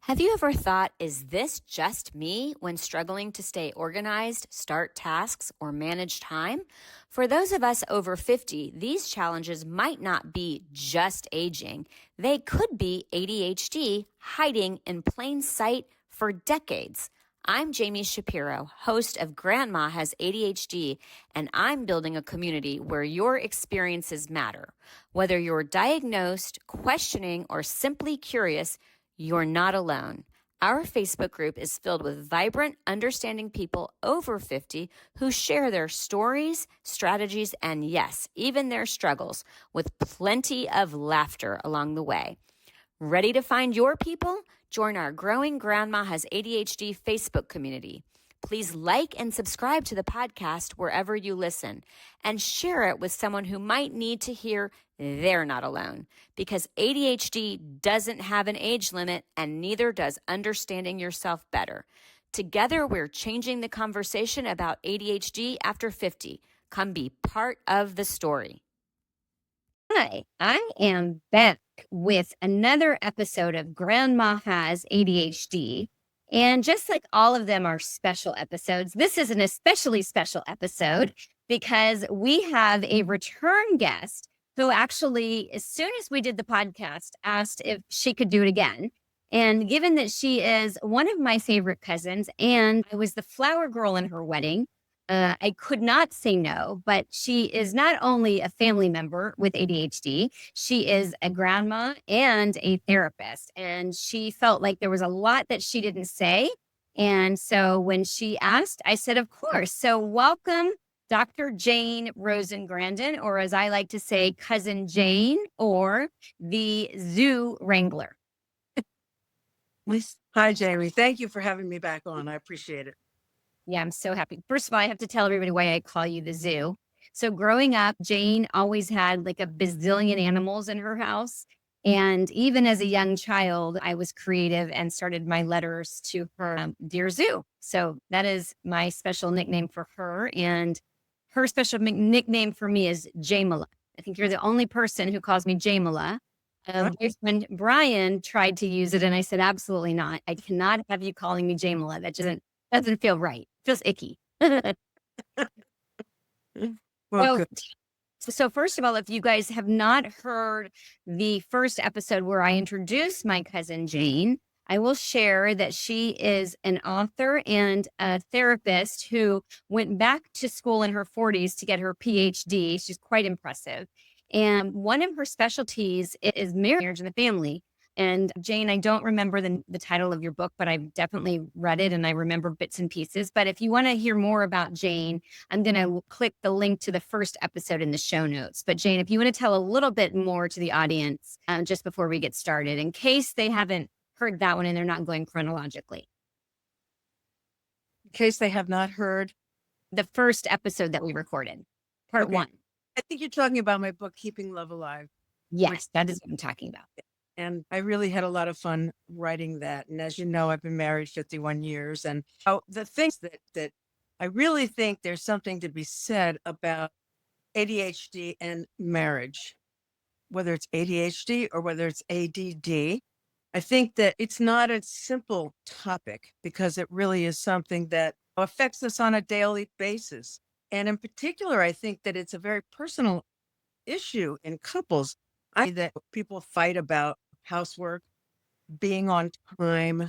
Have you ever thought, is this just me when struggling to stay organized, start tasks, or manage time? For those of us over 50, these challenges might not be just aging. They could be ADHD hiding in plain sight for decades. I'm Jami Shapiro, host of Grandma Has ADHD, and I'm building a community where your experiences matter. Whether you're diagnosed, questioning, or simply curious, you're not alone. Our Facebook group is filled with vibrant, understanding people over 50 who share their stories, strategies, and yes, even their struggles, with plenty of laughter along the way. Ready to find your people? Join our growing Grandma Has ADHD Facebook community. Please like and subscribe to the podcast wherever you listen and share it with someone who might need to hear they're not alone, because ADHD doesn't have an age limit and neither does understanding yourself better. Together, we're changing the conversation about ADHD after 50. Come be part of the story. Hi, I am back with another episode of Grandma Has ADHD. And just like all of them are special episodes, this is an especially special episode because we have a return guest who actually, as soon as we did the podcast, asked if she could do it again. And given that she is one of my favorite cousins and I was the flower girl in her wedding, I could not say no, but she is not only a family member with ADHD, she is a grandma and a therapist. And she felt like there was a lot that she didn't say. And so when she asked, I said, of course. So welcome, Dr. Jane Rosen Grandon, or as I like to say, Cousin Jane, or the Zoo Wrangler. Hi, Jami. Thank you for having me back on. I appreciate it. Yeah, I'm so happy. First of all, I have to tell everybody why I call you the zoo. So growing up, Jane always had like a bazillion animals in her house. And even as a young child, I was creative and started my letters to her, Dear Zoo. So that is my special nickname for her. And her special nickname for me is Jamila. I think you're the only person who calls me Jamila. When Brian tried to use it, and I said, absolutely not. I cannot have you calling me Jamila. That doesn't feel right. Feels icky. Well, good. So first of all, if you guys have not heard the first episode where I introduced my cousin Jane, I will share that she is an author and a therapist who went back to school in her 40s to get her PhD. She's quite impressive. And one of her specialties is marriage and the family. And Jane, I don't remember the title of your book, but I've definitely read it and I remember bits and pieces. But if you want to hear more about Jane, I'm going to click the link to the first episode in the show notes. But Jane, if you want to tell a little bit more to the audience just before we get started, in case they haven't heard that one and they're not going chronologically. In case they have not heard the first episode that we recorded, part one. I think you're talking about my book, Keeping Love Alive. Yes, that is what I'm talking about. And I really had a lot of fun writing that. And as you know, I've been married 51 years. And the things that I really think there's something to be said about ADHD and marriage, whether it's ADHD or whether it's ADD. I think that it's not a simple topic because it really is something that affects us on a daily basis. And in particular, I think that it's a very personal issue in couples. That people fight about housework, being on time,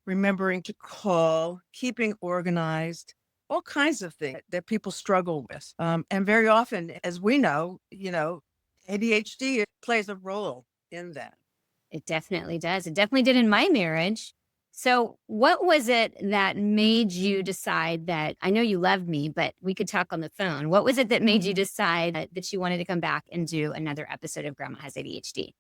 remembering to call, keeping organized, all kinds of things that people struggle with. And very often, as we know, ADHD plays a role in that. It definitely does. It definitely did in my marriage. So what was it that made you decide that, I know you loved me, but we could talk on the phone. What was it that made you decide that you wanted to come back and do another episode of Grandma Has ADHD?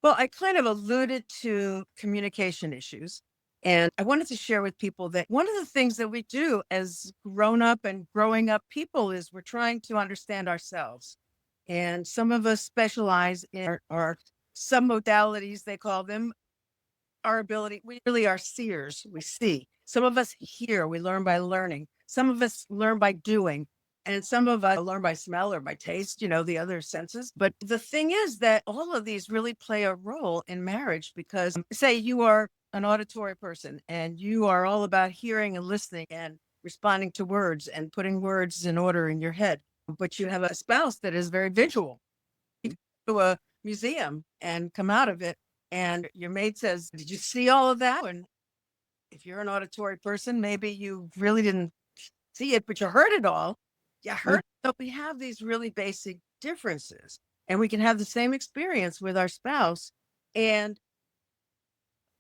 Well, I kind of alluded to communication issues. And I wanted to share with people that one of the things that we do as grown up and growing up people is we're trying to understand ourselves. And some of us specialize in our submodalities, they call them. Our ability, we really are seers. We see. Some of us hear, we learn by learning. Some of us learn by doing. And some of us learn by smell or by taste, the other senses. But the thing is that all of these really play a role in marriage because say you are an auditory person and you are all about hearing and listening and responding to words and putting words in order in your head, but you have a spouse that is very visual. You go to a museum and come out of it, and your mate says, "Did you see all of that?" And if you're an auditory person, maybe you really didn't see it, but you heard it all. You heard. So we have these really basic differences, and we can have the same experience with our spouse and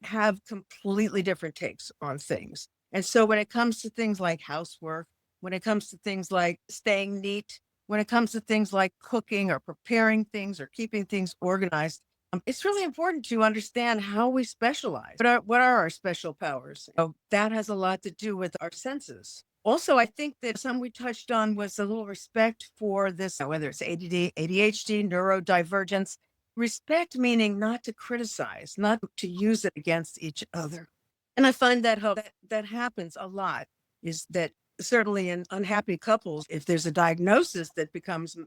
have completely different takes on things. And so when it comes to things like housework, when it comes to things like staying neat, when it comes to things like cooking or preparing things or keeping things organized, it's really important to understand how we specialize. What are our special powers? That has a lot to do with our senses. Also, I think that some we touched on was a little respect for this, whether it's ADD, ADHD, neurodivergence. Respect meaning not to criticize, not to use it against each other. And I find that happens a lot, is that certainly in unhappy couples, if there's a diagnosis that becomes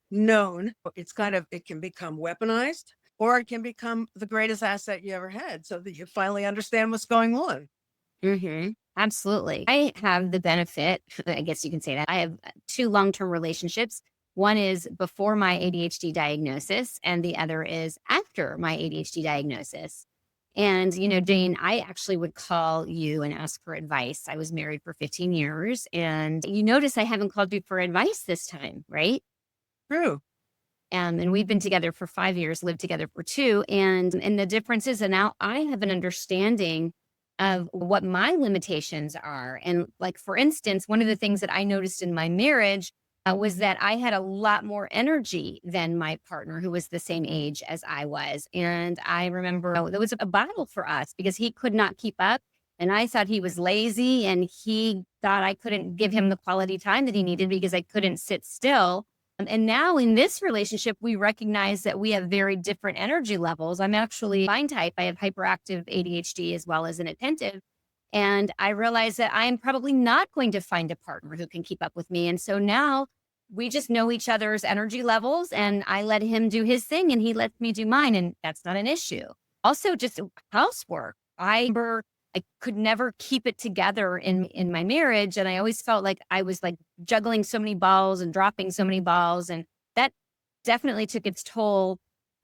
known, it can become weaponized, or it can become the greatest asset you ever had, so that you finally understand what's going on. Absolutely. I have the benefit, I guess you can say that. I have two long-term relationships. One is before my ADHD diagnosis, and the other is after my ADHD diagnosis. And, Jane, I actually would call you and ask for advice. I was married for 15 years, and you notice I haven't called you for advice this time, right? True. And we've been together for 5 years, lived together for 2. And the difference is, and now I have an understanding of what my limitations are. And like, for instance, one of the things that I noticed in my marriage was that I had a lot more energy than my partner, who was the same age as I was. And I remember there was a battle for us because he could not keep up. And I thought he was lazy, and he thought I couldn't give him the quality time that he needed because I couldn't sit still. And now in this relationship, we recognize that we have very different energy levels. I'm actually fine type. I have hyperactive ADHD as well as an attentive. And I realize that I am probably not going to find a partner who can keep up with me. And so now we just know each other's energy levels, and I let him do his thing and he lets me do mine. And that's not an issue. Also, just housework. I could never keep it together in my marriage. And I always felt like I was like juggling so many balls and dropping so many balls. And that definitely took its toll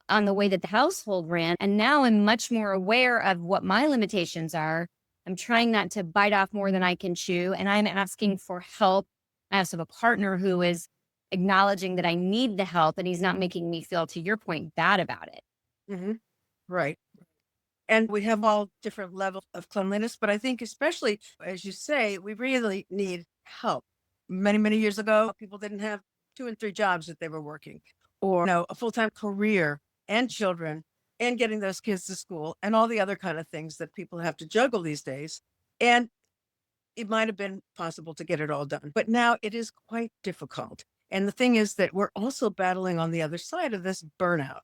on the way that the household ran. And now I'm much more aware of what my limitations are. I'm trying not to bite off more than I can chew. And I'm asking for help. I also have a partner who is acknowledging that I need the help, and he's not making me feel, to your point, bad about it. Mm-hmm. Right. And we have all different levels of cleanliness, but I think especially, as you say, we really need help. Many, many years ago, people didn't have 2 and 3 jobs that they were working, or a full-time career and children and getting those kids to school and all the other kind of things that people have to juggle these days. And it might have been possible to get it all done, but now it is quite difficult. And the thing is that we're also battling on the other side of this burnout.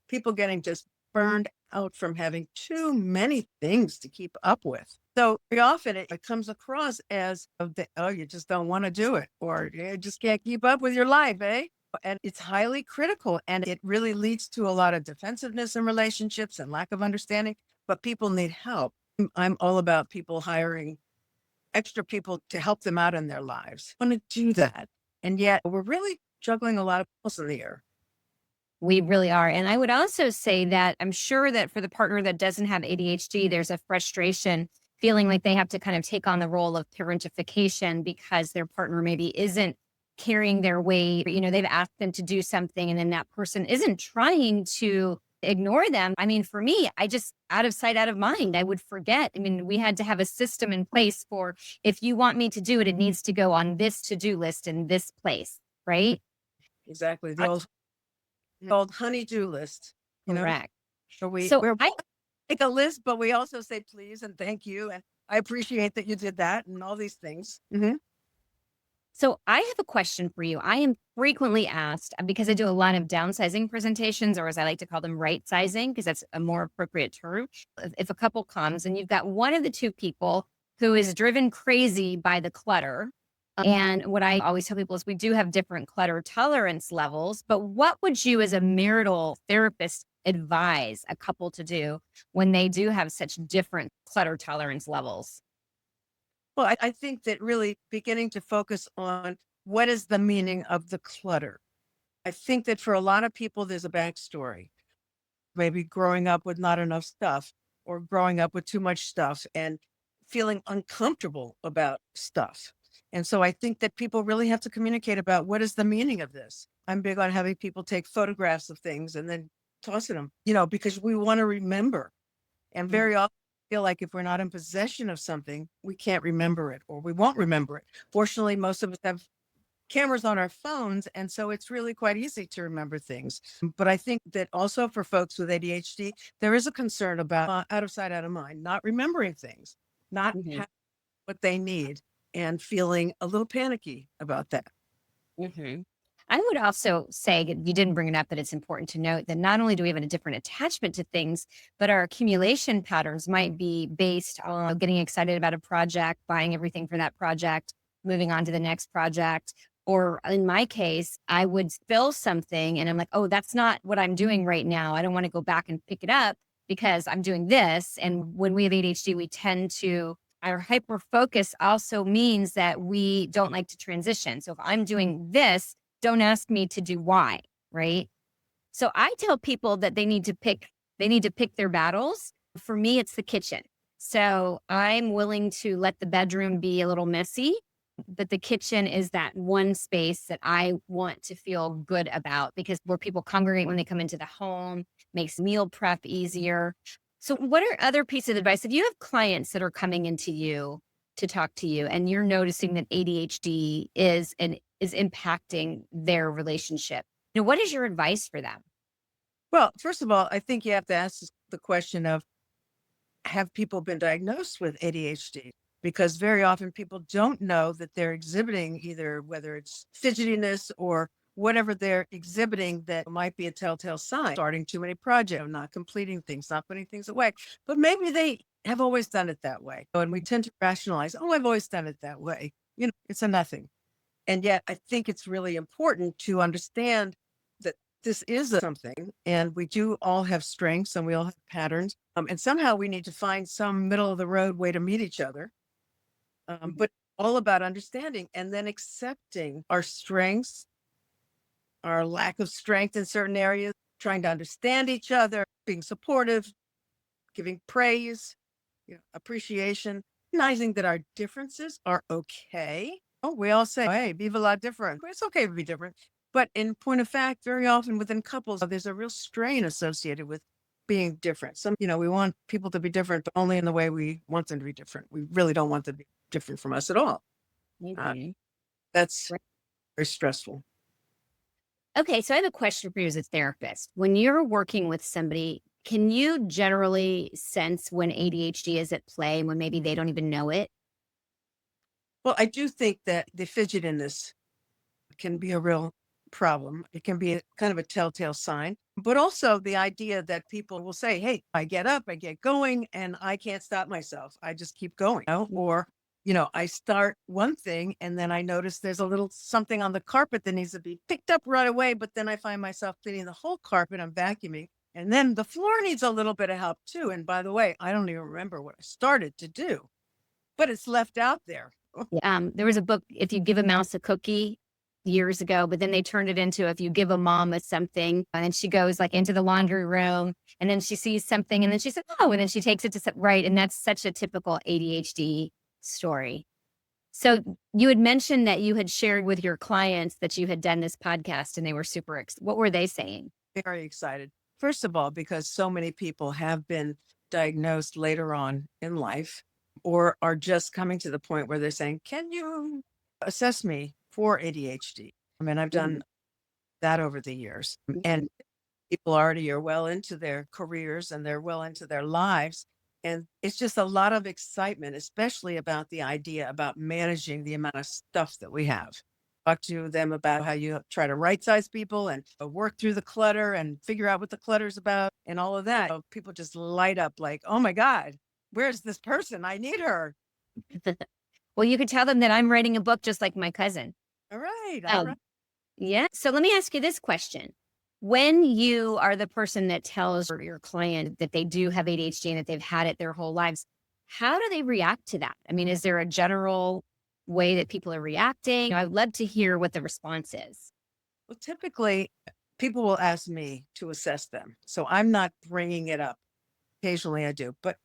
People getting just burned out from having too many things to keep up with. So very often it comes across as, you just don't want to do it, or you just can't keep up with your life, eh? And it's highly critical, and it really leads to a lot of defensiveness in relationships and lack of understanding, but people need help. I'm all about people hiring extra people to help them out in their lives. I want to do that. And yet we're really juggling a lot of balls in the air. We really are. And I would also say that I'm sure that for the partner that doesn't have ADHD, there's a frustration feeling like they have to kind of take on the role of parentification because their partner maybe isn't carrying their weight. They've asked them to do something, and then that person isn't trying to ignore them. I mean, for me, I just, out of sight, out of mind, I would forget. I mean, we had to have a system in place for, if you want me to do it, it needs to go on this to-do list in this place, right? Exactly. The old honey-do list, Correct. so So we're I make a list, but we also say please and thank you. And I appreciate that you did that and all these things. Mm-hmm. So I have a question for you. I am frequently asked, because I do a lot of downsizing presentations, or as I like to call them, right sizing, because that's a more appropriate term. If a couple comes and you've got one of the two people who is driven crazy by the clutter. And what I always tell people is we do have different clutter tolerance levels, but what would you as a marital therapist advise a couple to do when they do have such different clutter tolerance levels? Well, I think that really beginning to focus on what is the meaning of the clutter. I think that for a lot of people, there's a backstory. Maybe growing up with not enough stuff or growing up with too much stuff and feeling uncomfortable about stuff. And so I think that people really have to communicate about what is the meaning of this. I'm big on having people take photographs of things and then tossing them, because we want to remember. And Mhm. very often feel like if we're not in possession of something, we can't remember it or we won't remember it. Fortunately, most of us have cameras on our phones. And so it's really quite easy to remember things. But I think that also for folks with ADHD, there is a concern about out of sight, out of mind, not remembering things, not Mhm. having what they need and feeling a little panicky about that. Mhm. I would also say, you didn't bring it up, but it's important to note that not only do we have a different attachment to things, but our accumulation patterns might be based on getting excited about a project, buying everything for that project, moving on to the next project. Or in my case, I would spill something and I'm like, oh, that's not what I'm doing right now. I don't want to go back and pick it up because I'm doing this. And when we have ADHD, we tend to our hyper focus also means that we don't like to transition. So if I'm doing this, don't ask me to do Y, right? So I tell people that they need to pick their battles. For me, it's the kitchen. So I'm willing to let the bedroom be a little messy, but the kitchen is that one space that I want to feel good about because where people congregate when they come into the home makes meal prep easier. So what are other pieces of advice? If you have clients that are coming into you to talk to you and you're noticing that ADHD is impacting their relationship, what is your advice for them? Well, first of all, I think you have to ask the question of have people been diagnosed with ADHD? Because very often people don't know that they're exhibiting either whether it's fidgetiness or whatever they're exhibiting that might be a telltale sign, starting too many projects, not completing things, not putting things away. But maybe they have always done it that way. And we tend to rationalize, oh, I've always done it that way. It's a nothing. And yet, I think it's really important to understand that this is something, and we do all have strengths and we all have patterns. And somehow we need to find some middle of the road way to meet each other. But all about understanding and then accepting our strengths, our lack of strength in certain areas, trying to understand each other, being supportive, giving praise, appreciation, recognizing that our differences are okay. Oh, we all say, hey, vive la different. It's okay to be different. But in point of fact, very often within couples, there's a real strain associated with being different. We want people to be different, but only in the way we want them to be different. We really don't want them to be different from us at all. Uh, Mhm. that's Right. very stressful. Okay, so I have a question for you as a therapist. When you're working with somebody, can you generally sense when ADHD is at play when maybe they don't even know it? Well, I do think that the fidgetiness can be a real problem. It can be a kind of a telltale sign, but also the idea that people will say, hey, I get up, I get going, and I can't stop myself. I just keep going. Or, I start one thing and then I notice there's a little something on the carpet that needs to be picked up right away. But then I find myself cleaning the whole carpet, I'm vacuuming. And then the floor needs a little bit of help too. And by the way, I don't even remember what I started to do, but it's left out there. Yeah. There was a book, If You Give a Mouse a Cookie, years ago, but then they turned it into If You Give a Mom a Something. And then she goes like into the laundry room and then she sees something and then she said, oh, and then she takes it to right. And that's such a typical ADHD story. So you had mentioned that you had shared with your clients that you had done this podcast and they were what were they saying? Very excited. First of all, because so many people have been diagnosed later on in life or are just coming to the point where they're saying, can you assess me for ADHD? I mean, I've Mhm. done that over the years, and people already are well into their careers and they're well into their lives. And it's just a lot of excitement, especially about the idea about managing the amount of stuff that we have. Talk to them about how you try to right size people and work through the clutter and figure out what the clutter's about and all of that. People just light up like, oh my God, where's this person? I need her. Well, you could tell them that I'm writing a book just like my cousin. All right. All right. Um, yeah. So let me ask you this question. When you are the person that tells your client that they do have ADHD and that they've had it their whole lives, how do they react to that? I mean, is there a general way that people are reacting? I'd love to hear what the response is. Well, typically, people will ask me to assess them. So I'm not bringing it up. Occasionally I do, but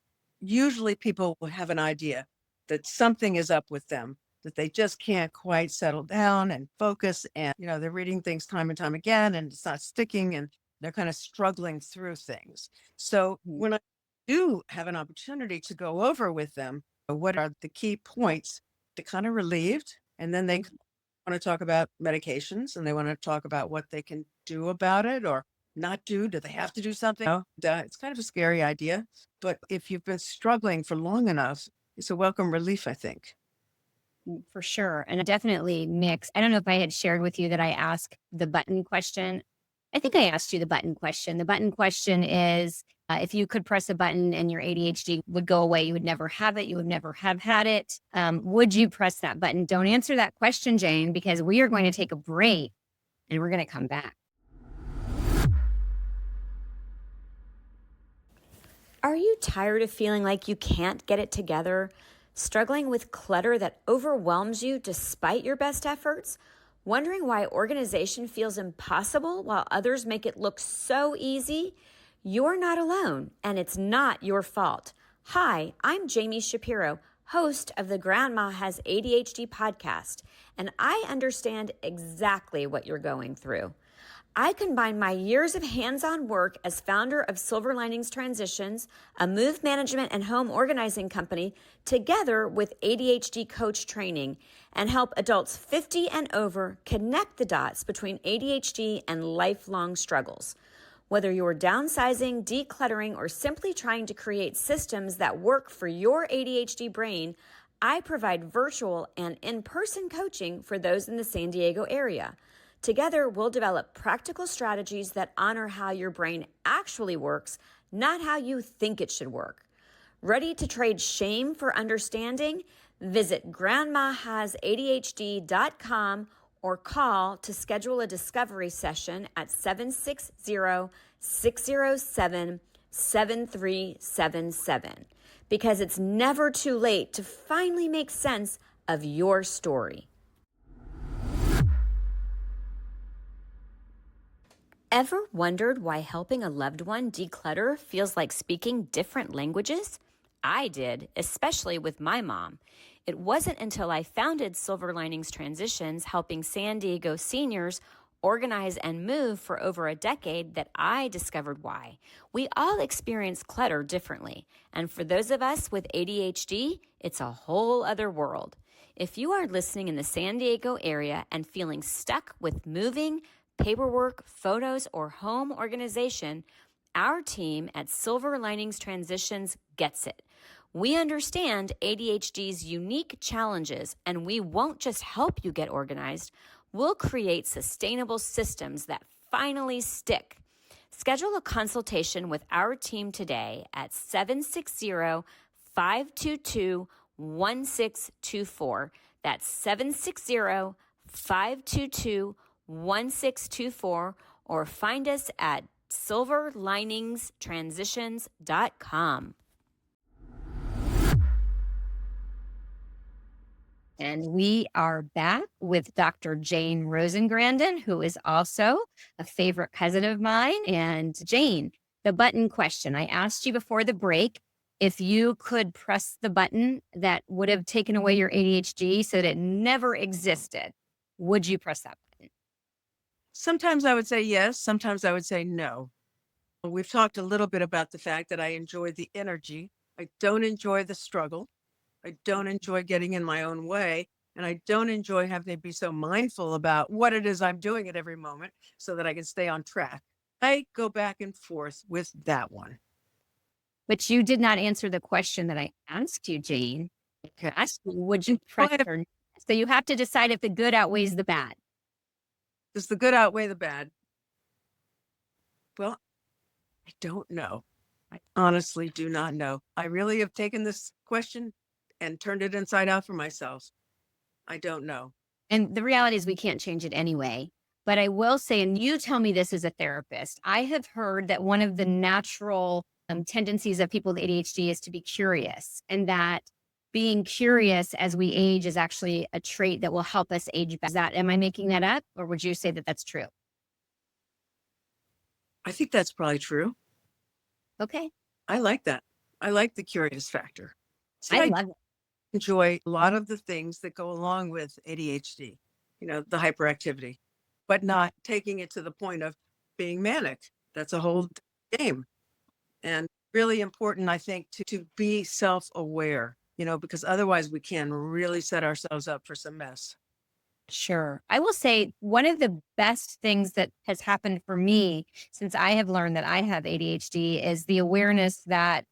usually people will have an idea that something is up with them, that they just can't quite settle down and focus. And, they're reading things time and time again and it's not sticking and they're kind of struggling through things. So Mm, when I do have an opportunity to go over with them, what are the key points, they're kind of relieved. And then they mhm. want to talk about medications and they want to talk about what they can do about it or not do. Do they have to do something? No, it's kind of a scary idea. But if you've been struggling for long enough, it's a welcome relief, I think. For sure. And definitely mix. I don't know if I had shared with you that I ask the button question. I think I asked you the button question. The button question is if you could press a button and your ADHD would go away, you would never have it, you would never have had it. Would you press that button? Don't answer that question, Jane, because we are going to take a break and we're going to come back. Are you tired of feeling like you can't get it together? Struggling with clutter that overwhelms you despite your best efforts? Wondering why organization feels impossible while others make it look so easy? You're not alone, and it's not your fault. Hi, I'm Jami Shapiro, host of the Grandma Has ADHD podcast, and I understand exactly what you're going through. I combine my years of hands-on work as founder of Silver Linings Transitions, a move management and home organizing company, together with ADHD coach training and help adults 50 and over connect the dots between ADHD and lifelong struggles. Whether you're downsizing, decluttering, or simply trying to create systems that work for your ADHD brain, I provide virtual and in-person coaching for those in the San Diego area. Together, we'll develop practical strategies that honor how your brain actually works, not how you think it should work. Ready to trade shame for understanding? Visit grandmahasadhd.com or call to schedule a discovery session at 760-607-7377 because it's never too late to finally make sense of your story. Ever wondered why helping a loved one declutter feels like speaking different languages? I did, especially with my mom. It wasn't until I founded Silver Linings Transitions, helping San Diego seniors organize and move for over a decade, that I discovered why. We all experience clutter differently, and for those of us with ADHD, it's a whole other world. If you are listening in the San Diego area and feeling stuck with moving, paperwork, photos, or home organization, our team at Silver Linings Transitions gets it. We understand ADHD's unique challenges, and we won't just help you get organized, we'll create sustainable systems that finally stick. Schedule a consultation with our team today at 760-522-1624. That's 760-522-1624, or find us at silverliningstransitions.com. And we are back with Dr. Jane Rosen Grandon, who is also a favorite cousin of mine. And Jane, the button question. I asked you before the break if you could press the button that would have taken away your ADHD so that it never existed. Would you press that button? Sometimes I would say yes. Sometimes I would say no. We've talked a little bit about the fact that I enjoy the energy. I don't enjoy the struggle. I don't enjoy getting in my own way. And I don't enjoy having to be so mindful about what it is I'm doing at every moment so that I can stay on track. I go back and forth with that one. But you did not answer the question that I asked you, Jane. Okay. I asked you, would you press it or not? So you have to decide if the good outweighs the bad. Does the good outweigh the bad? Well, I don't know. I honestly do not know. I really have taken this question and turned it inside out for myself. I don't know. And the reality is we can't change it anyway. But I will say, and you tell me this as a therapist, I have heard that one of the natural tendencies of people with ADHD is to be curious, and that being curious as we age is actually a trait that will help us age better. Am I making that up, or would you say that that's true? I think that's probably true. Okay. I like that. I like the curious factor. See, I I love it. enjoy a lot of the things that go along with ADHD, the hyperactivity, but not taking it to the point of being manic. That's a whole game. And really important, I think, to be self aware, because otherwise we can really set ourselves up for some mess. Sure. I will say one of the best things that has happened for me since I have learned that I have ADHD is the awareness that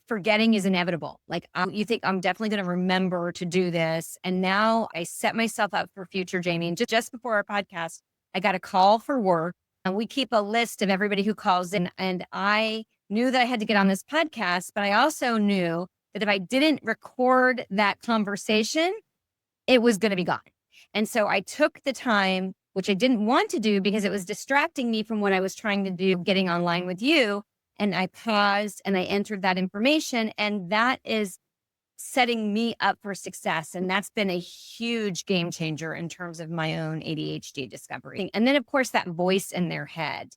forgetting is inevitable. Like, you think I'm definitely going to remember to do this. And now I set myself up for future, Jami. And just before our podcast, I got a call for work, and we keep a list of everybody who calls in. And I knew that I had to get on this podcast, but I also knew that if I didn't record that conversation, it was going to be gone. And so I took the time, which I didn't want to do because it was distracting me from what I was trying to do, getting online with you. And I paused and I entered that information. And that is setting me up for success. And that's been a huge game changer in terms of my own ADHD discovery. And then, of course, that voice in their head.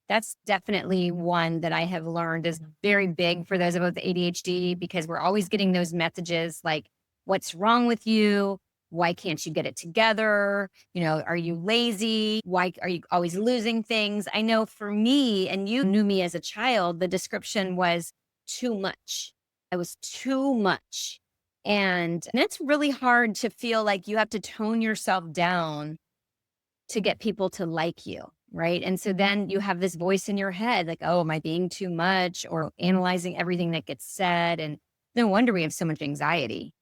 That's definitely one that I have learned is very big for those of us with ADHD, because we're always getting those messages like, what's wrong with you? Why can't you get it together? Are you lazy? Why are you always losing things? I know for me, and you knew me as a child, the description was too much. I was too much. And it's really hard to feel like you have to tone yourself down to get people to like you. Right. And so then you have this voice in your head, like, oh, am I being too much? Or analyzing everything that gets said. And no wonder we have so much anxiety.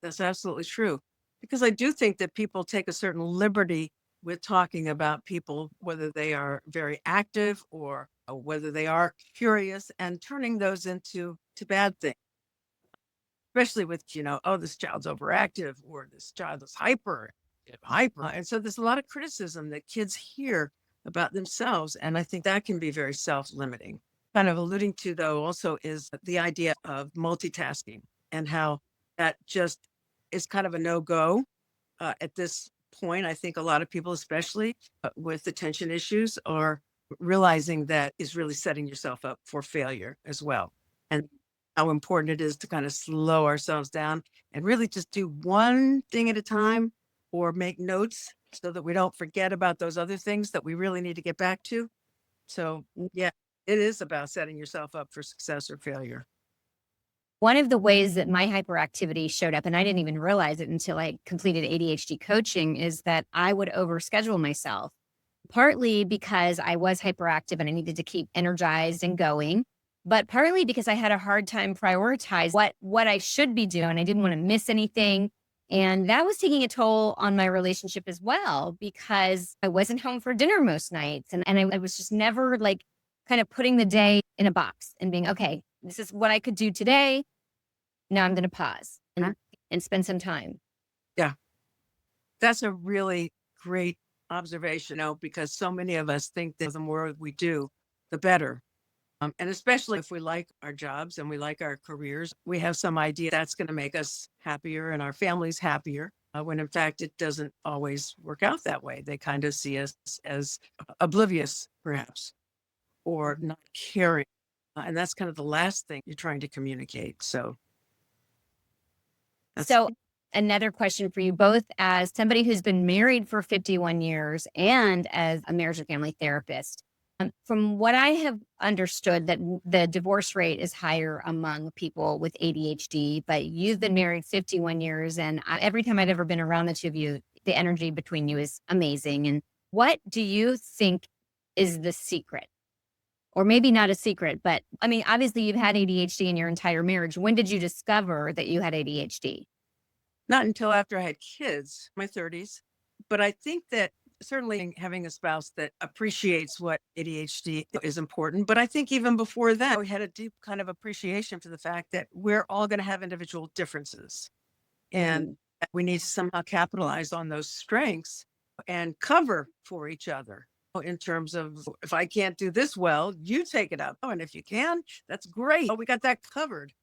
That's absolutely true. Because I do think that people take a certain liberty with talking about people, whether they are very active or whether they are curious, and turning those into bad things, especially with, oh, this child's overactive or this child is hyper. And so there's a lot of criticism that kids hear about themselves. And I think that can be very self limiting. Kind of alluding to, though, also is the idea of multitasking and how that just is kind of a no go at this point. I think a lot of people, especially with attention issues, are realizing that is really setting yourself up for failure as well. And how important it is to kind of slow ourselves down and really just do one thing at a time, or make notes so that we don't forget about those other things that we really need to get back to. So, yeah, it is about setting yourself up for success or failure. One of the ways that my hyperactivity showed up, and I didn't even realize it until I completed ADHD coaching, is that I would overschedule myself, partly because I was hyperactive and I needed to keep energized and going, but partly because I had a hard time prioritize what I should be doing. I didn't want to miss anything. And that was taking a toll on my relationship as well, because I wasn't home for dinner most nights. And I was just never like kind of putting the day in a box and being, okay, this is what I could do today. Now I'm going to pause and spend some time. Yeah, that's a really great observation, because so many of us think that the more we do, the better. And especially if we like our jobs and we like our careers, we have some idea that's going to make us happier and our families happier, when in fact it doesn't always work out that way. They kind of see us as oblivious, perhaps, or not caring. And that's kind of the last thing you're trying to communicate. So that's So, another question for you both, as somebody who's been married for 51 years and as a marriage and family therapist. From what I have understood, that the divorce rate is higher among people with ADHD, but you've been married 51 years. And every time I've ever been around the two of you, the energy between you is amazing. And what do you think is the secret? Or maybe not a secret, but I mean, obviously you've had ADHD in your entire marriage. When did you discover that you had ADHD? not until after I had kids, my 30s. But I think that certainly having a spouse that appreciates what ADHD is important. But I think even before that, we had a deep kind of appreciation for the fact that we're all going to have individual differences. And we need to somehow capitalize on those strengths and cover for each other in terms of, if I can't do this well, you take it up. Oh, and if you can, that's great. Oh, we got that covered.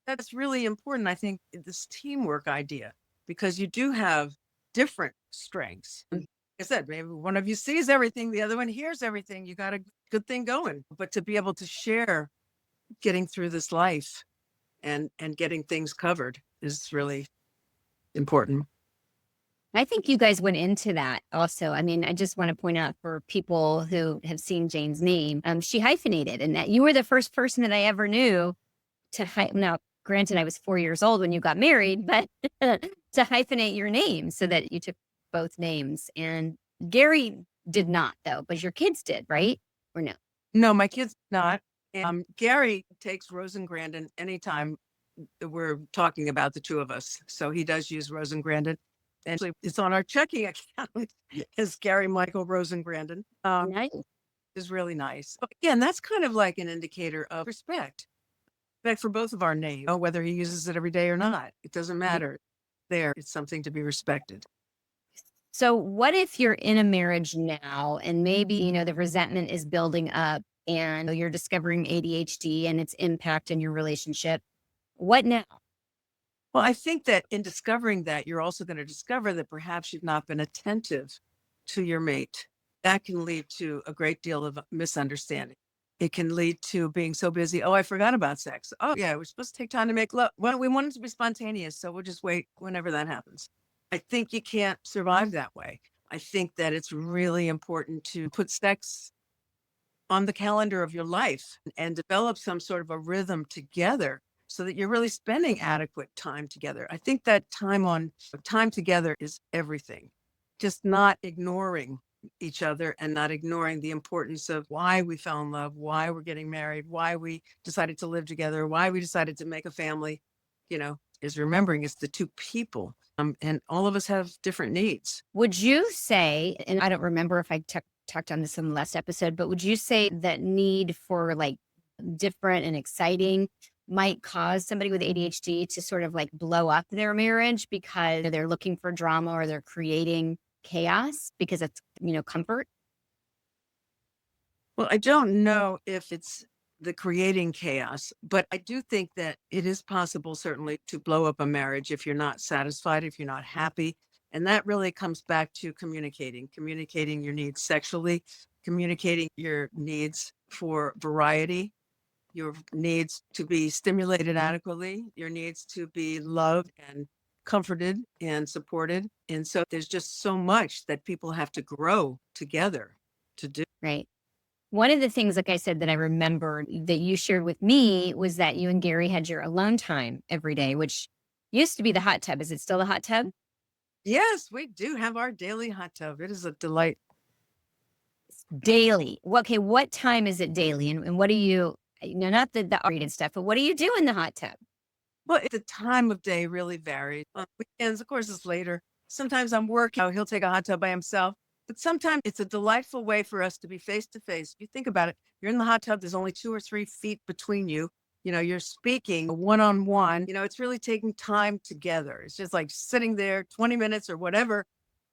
That's really important, I think, this teamwork idea, because you do have different strengths. And like I said, maybe one of you sees everything, the other one hears everything. You got a good thing going. But to be able to share getting through this life and getting things covered is really important. I think you guys went into that also. I mean, I just want to point out for people who have seen Jane's name, she hyphenated, and that you were the first person that I ever knew to now, granted, I was 4 years old when you got married, but to hyphenate your name so that you took both names. And Gary did not, though, but your kids did, right? Or no? No, my kids not. Gary takes Rosen Grandon anytime we're talking about the two of us. So he does use Rosen Grandon. And actually, it's on our checking account as Gary Michael Rosen Grandon. Nice. Is really nice. But again, that's kind of like an indicator of respect. Respect for both of our names, whether he uses it every day or not. It doesn't matter. There, it's something to be respected. So what if you're in a marriage now and maybe, the resentment is building up and you're discovering ADHD and its impact in your relationship? What now? Well, I think that in discovering that, you're also going to discover that perhaps you've not been attentive to your mate. That can lead to a great deal of misunderstanding. It can lead to being so busy. Oh, I forgot about sex. Oh, yeah, we're supposed to take time to make love. Well, we want it to be spontaneous, so we'll just wait whenever that happens. I think you can't survive that way. I think that it's really important to put sex on the calendar of your life and develop some sort of a rhythm together so that you're really spending adequate time together. I think that time together is everything. Just not ignoring each other and not ignoring the importance of why we fell in love, why we're getting married, why we decided to live together, why we decided to make a family, is remembering it's the two people. And all of us have different needs. Would you say, and I don't remember if I talked on this in the last episode, but would you say that need for like different and exciting might cause somebody with ADHD to sort of like blow up their marriage because they're looking for drama or they're creating chaos because it's, comfort? Well, I don't know if it's the creating chaos, but I do think that it is possible, certainly, to blow up a marriage if you're not satisfied, if you're not happy. And that really comes back to communicating your needs sexually, communicating your needs for variety, your needs to be stimulated adequately, your needs to be loved and comforted and supported. And so there's just so much that people have to grow together to do. Right. One of the things, like I said, that I remember that you shared with me was that you and Gary had your alone time every day, which used to be the hot tub. Is it still the hot tub? Yes, we do have our daily hot tub. It is a delight. Daily. Okay, what time is it daily? And what do you, not the rated stuff, but what do you do in the hot tub? Well, the time of day really varies. On weekends, of course, it's later. Sometimes I'm working. He'll take a hot tub by himself. But sometimes it's a delightful way for us to be face to face. You think about it, you're in the hot tub, there's only 2 or 3 feet between you. You're speaking one on one. It's really taking time together. It's just like sitting there 20 minutes or whatever,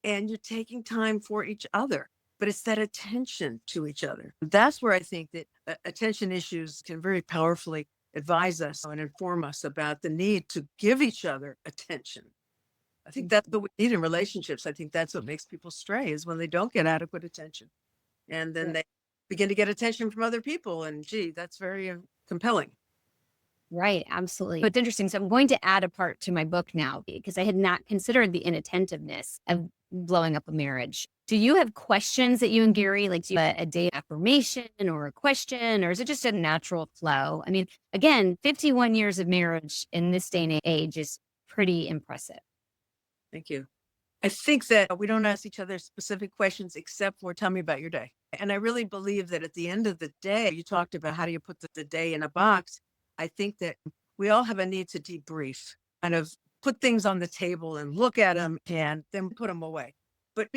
and you're taking time for each other. But it's that attention to each other. That's where I think that attention issues can very powerfully advise us and inform us about the need to give each other attention. I think that's what we need in relationships. I think that's what makes people stray is when they don't get adequate attention. And then they begin to get attention from other people. And gee, that's very compelling. Right, absolutely. But it's interesting. So I'm going to add a part to my book now because I had not considered the inattentiveness of blowing up a marriage. Do you have questions that you and Gary, like do you have a day affirmation or a question, or is it just a natural flow? I mean, again, 51 years of marriage in this day and age is pretty impressive. Thank you. I think that we don't ask each other specific questions except for tell me about your day. And I really believe that at the end of the day, you talked about how do you put the day in a box. I think that we all have a need to debrief, kind of put things on the table and look at them and then put them away. But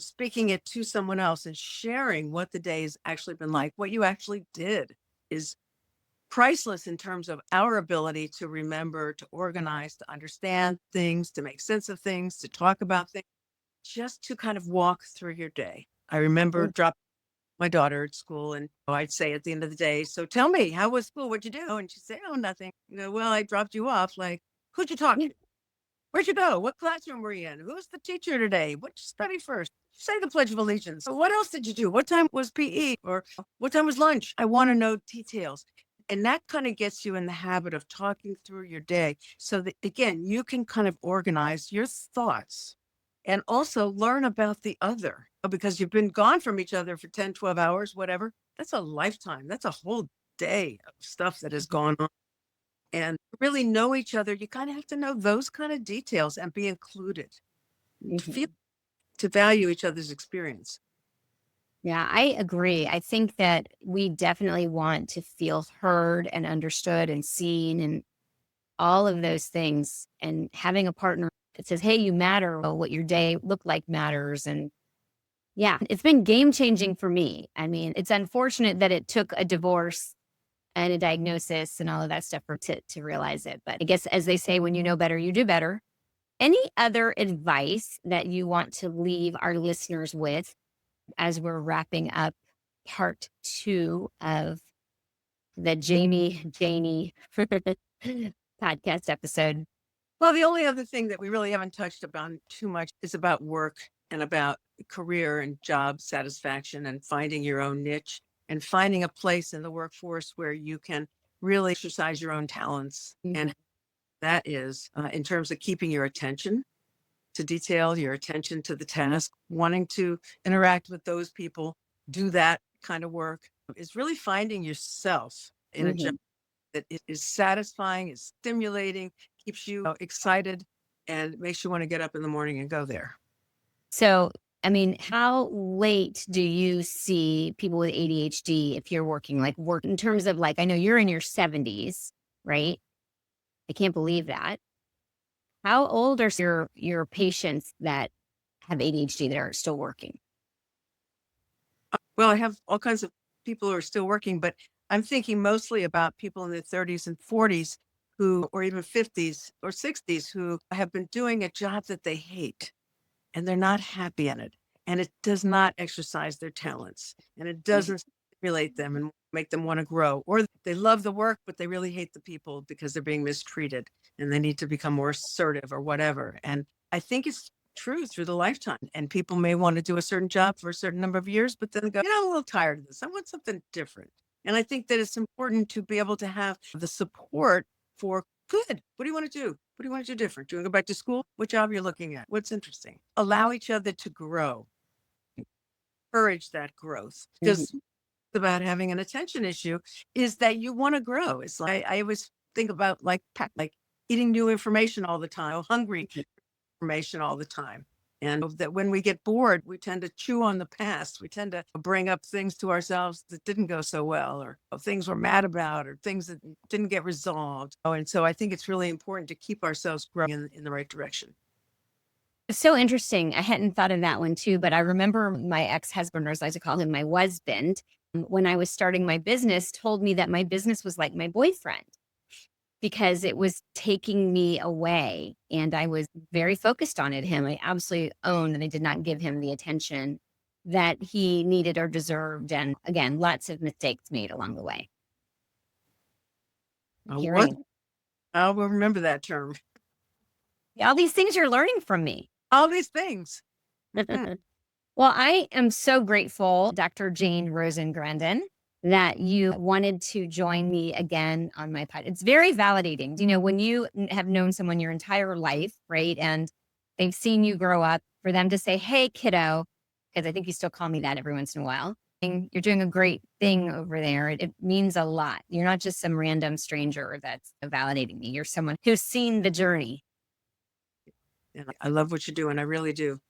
speaking it to someone else and sharing what the day has actually been like, what you actually did is priceless in terms of our ability to remember, to organize, to understand things, to make sense of things, to talk about things. just to kind of walk through your day. I remember dropping my daughter at school, and I'd say at the end of the day, "So tell me, how was school? What'd you do?" And she'd say, "Oh, nothing." Well, I dropped you off. Like, who'd you talk to? Where'd you go? What classroom were you in? Who's the teacher today? What'd you study first? Say the Pledge of Allegiance. What else did you do? What time was PE? Or what time was lunch? I want to know details. And that kind of gets you in the habit of talking through your day so that, again, you can kind of organize your thoughts and also learn about the other because you've been gone from each other for 10, 12 hours, whatever. That's a lifetime. That's a whole day of stuff that has gone on and really know each other. You kind of have to know those kind of details and be included to feel, to value each other's experience. Yeah, I agree. I think that we definitely want to feel heard and understood and seen and all of those things. And having a partner that says, hey, you matter, well, what your day looked like matters. And yeah, it's been game changing for me. I mean, it's unfortunate that it took a divorce and a diagnosis and all of that stuff to realize it. But I guess, as they say, when you know better, you do better. Any other advice that you want to leave our listeners with as we're wrapping up part 2 of the Jami podcast episode? Well, the only other thing that we really haven't touched upon too much is about work and about career and job satisfaction and finding your own niche and finding a place in the workforce where you can really exercise your own talents. And that is in terms of keeping your attention to detail, your attention to the task, wanting to interact with those people, do that kind of work is really finding yourself in a job that is satisfying, is stimulating, keeps you excited, and makes you want to get up in the morning and go there. So, I mean, how late do you see people with ADHD if you're working, like work in terms of like, I know you're in your 70s, right? I can't believe that. How old are your patients that have ADHD that are still working? Well, I have all kinds of people who are still working, but I'm thinking mostly about people in their 30s and 40s who, or even 50s or 60s, who have been doing a job that they hate and they're not happy in it. And it does not exercise their talents and it doesn't stimulate them and make them want to grow. Or they love the work, but they really hate the people because they're being mistreated and they need to become more assertive or whatever. And I think it's true through the lifetime. And people may want to do a certain job for a certain number of years, but then go, I'm a little tired of this. I want something different. And I think that it's important to be able to have the support for good. What do you want to do? What do you want to do different? Do you want to go back to school? What job are you looking at? What's interesting? Allow each other to grow. Encourage that growth. Because about having an attention issue is that you want to grow. It's like I always think about like eating new information all the time, hungry information all the time. And that when we get bored, we tend to chew on the past. We tend to bring up things to ourselves that didn't go so well, or things we're mad about, or things that didn't get resolved. And so I think it's really important to keep ourselves growing in the right direction. So interesting. I hadn't thought of that one too, but I remember my ex-husband, or as I like to call him, my husband, when I was starting my business, told me that my business was like my boyfriend because it was taking me away and I was very focused on it. Him, I absolutely owned and I did not give him the attention that he needed or deserved. And again, lots of mistakes made along the way. I will remember that term. All these things you're learning from me. All these things. Well, I am so grateful, Dr. Jane Rosen Grandon, that you wanted to join me again on my pod. It's very validating. You know, when you have known someone your entire life, right? And they've seen you grow up, for them to say, hey, kiddo, because I think you still call me that every once in a while. And you're doing a great thing over there. It means a lot. You're not just some random stranger that's validating me. You're someone who's seen the journey. And I love what you do, and I really do.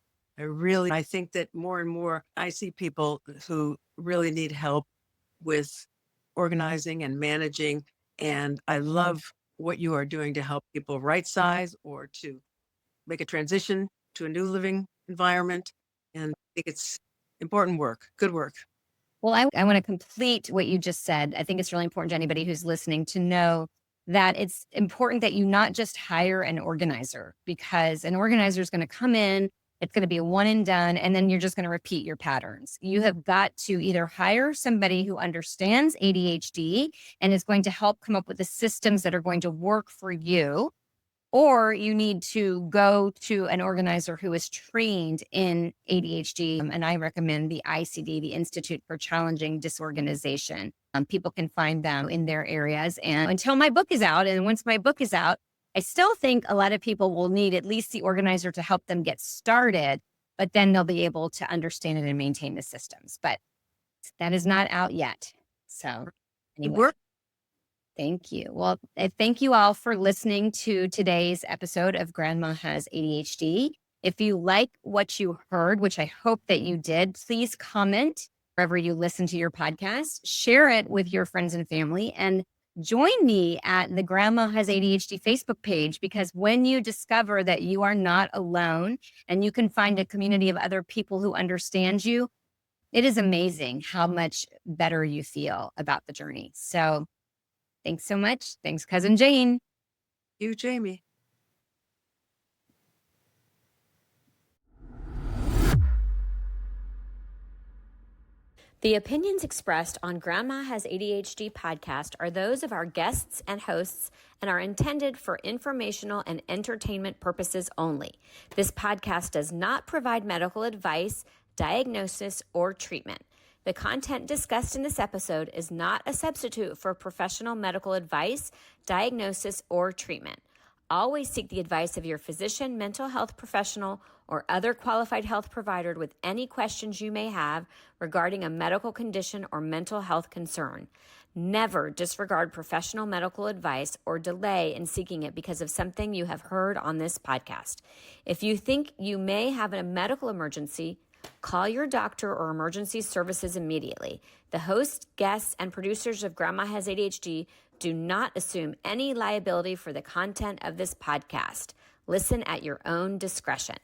I think that more and more I see people who really need help with organizing and managing. And I love what you are doing to help people right size or to make a transition to a new living environment. And I think it's important work, good work. Well, I want to complete what you just said. I think it's really important to anybody who's listening to know that it's important that you not just hire an organizer, because an organizer is going to come in, It's going to be a one and done, and then you're just going to repeat your patterns. You have got to either hire somebody who understands ADHD and is going to help come up with the systems that are going to work for you, or you need to go to an organizer who is trained in ADHD. And I recommend the ICD, the Institute for Challenging Disorganization. People can find them in their areas. And until my book is out, and once my book is out, I still think a lot of people will need at least the organizer to help them get started, but then they'll be able to understand it and maintain the systems. But that is not out yet. So anyway. Thank you. Well, thank you all for listening to today's episode of Grandma Has ADHD. If you like what you heard, which I hope that you did, please comment wherever you listen to your podcast, share it with your friends and family, and join me at the Grandma Has ADHD Facebook page, because when you discover that you are not alone and you can find a community of other people who understand you, it is amazing how much better you feel about the journey. So thanks so much. Thanks, Cousin Jane. You, Jami. The opinions expressed on Grandma Has ADHD podcast are those of our guests and hosts and are intended for informational and entertainment purposes only. This podcast does not provide medical advice, diagnosis, or treatment. The content discussed in this episode is not a substitute for professional medical advice, diagnosis, or treatment. Always seek the advice of your physician, mental health professional, or other qualified health provider with any questions you may have regarding a medical condition or mental health concern. Never disregard professional medical advice or delay in seeking it because of something you have heard on this podcast. If you think you may have a medical emergency, call your doctor or emergency services immediately. The hosts, guests, and producers of Grandma Has ADHD do not assume any liability for the content of this podcast. Listen at your own discretion.